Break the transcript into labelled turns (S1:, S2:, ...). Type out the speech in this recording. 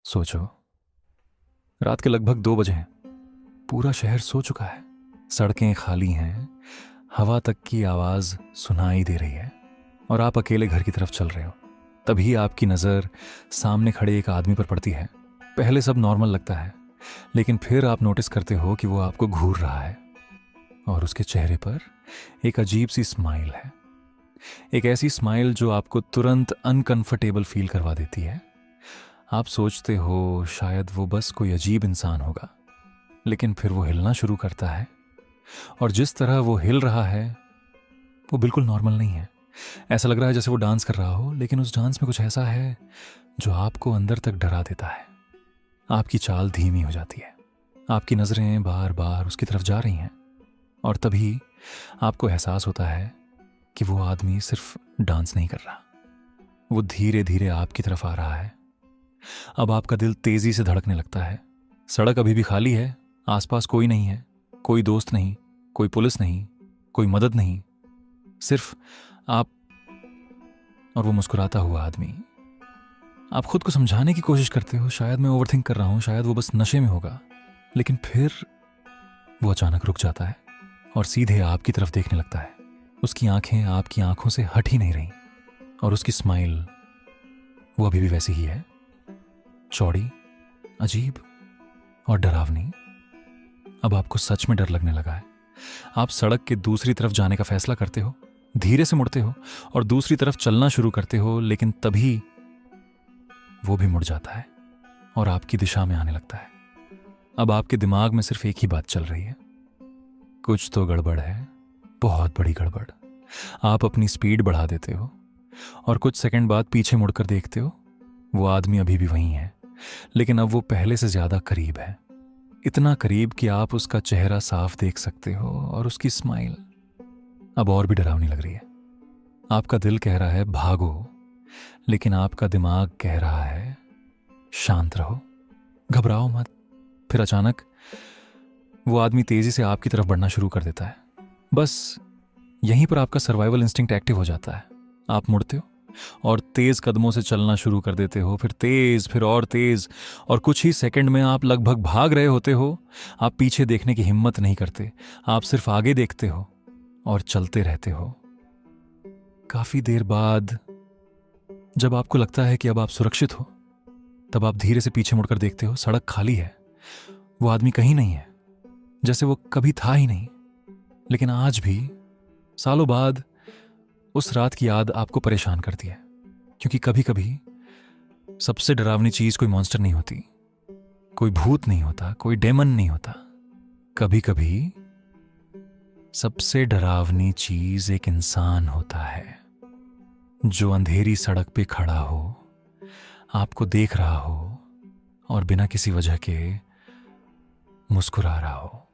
S1: सोचो, रात के लगभग 2 बजे हैं। पूरा शहर सो चुका है। सड़कें खाली हैं। हवा तक की आवाज सुनाई दे रही है और आप अकेले घर की तरफ चल रहे हो। तभी आपकी नज़र सामने खड़े एक आदमी पर पड़ती है। पहले सब नॉर्मल लगता है, लेकिन फिर आप नोटिस करते हो कि वो आपको घूर रहा है और उसके चेहरे पर एक अजीब सी स्माइल है। एक ऐसी स्माइल जो आपको तुरंत अनकंफर्टेबल फील करवा देती है। आप सोचते हो शायद वो बस कोई अजीब इंसान होगा, लेकिन फिर वो हिलना शुरू करता है और जिस तरह वो हिल रहा है वो बिल्कुल नॉर्मल नहीं है। ऐसा लग रहा है जैसे वो डांस कर रहा हो, लेकिन उस डांस में कुछ ऐसा है जो आपको अंदर तक डरा देता है। आपकी चाल धीमी हो जाती है। आपकी नज़रें बार बार उसकी तरफ जा रही हैं और तभी आपको एहसास होता है कि वो आदमी सिर्फ डांस नहीं कर रहा, वो धीरे धीरे आपकी तरफ आ रहा है। अब आपका दिल तेजी से धड़कने लगता है। सड़क अभी भी खाली है। आसपास कोई नहीं है, कोई दोस्त नहीं, कोई पुलिस नहीं, कोई मदद नहीं, सिर्फ आप और वो मुस्कुराता हुआ आदमी। आप खुद को समझाने की कोशिश करते हो, शायद मैं ओवरथिंक कर रहा हूं, शायद वो बस नशे में होगा। लेकिन फिर वो अचानक रुक जाता है और सीधे आपकी तरफ देखने लगता है। उसकी आंखें आपकी आंखों से हट ही नहीं रही और उसकी स्माइल वो अभी भी वैसी ही है, चौड़ी, अजीब और डरावनी। अब आपको सच में डर लगने लगा है। आप सड़क के दूसरी तरफ जाने का फैसला करते हो, धीरे से मुड़ते हो और दूसरी तरफ चलना शुरू करते हो, लेकिन तभी वो भी मुड़ जाता है और आपकी दिशा में आने लगता है। अब आपके दिमाग में सिर्फ एक ही बात चल रही है, कुछ तो गड़बड़ है, बहुत बड़ी गड़बड़। आप अपनी स्पीड बढ़ा देते हो और कुछ सेकंड बाद पीछे मुड़कर देखते हो। वो आदमी अभी भी वहीं है, लेकिन अब वो पहले से ज्यादा करीब है। इतना करीब कि आप उसका चेहरा साफ देख सकते हो और उसकी स्माइल अब और भी डरावनी लग रही है। आपका दिल कह रहा है भागो, लेकिन आपका दिमाग कह रहा है शांत रहो, घबराओ मत। फिर अचानक वो आदमी तेजी से आपकी तरफ बढ़ना शुरू कर देता है। बस यहीं पर आपका सर्वाइवल इंस्टिंक्ट एक्टिव हो जाता है। आप मुड़ते हो और तेज कदमों से चलना शुरू कर देते हो, फिर तेज, फिर और तेज, और कुछ ही सेकंड में आप लगभग भाग रहे होते हो। आप पीछे देखने की हिम्मत नहीं करते, आप सिर्फ आगे देखते हो और चलते रहते हो। काफी देर बाद जब आपको लगता है कि अब आप सुरक्षित हो, तब आप धीरे से पीछे मुड़कर देखते हो। सड़क खाली है, वो आदमी कहीं नहीं है, जैसे वो कभी था ही नहीं। लेकिन आज भी, सालों बाद, उस रात की याद आपको परेशान करती है, क्योंकि कभी कभी सबसे डरावनी चीज कोई मॉन्स्टर नहीं होती, कोई भूत नहीं होता, कोई डेमन नहीं होता। कभी कभी सबसे डरावनी चीज एक इंसान होता है, जो अंधेरी सड़क पे खड़ा हो, आपको देख रहा हो और बिना किसी वजह के मुस्कुरा रहा हो।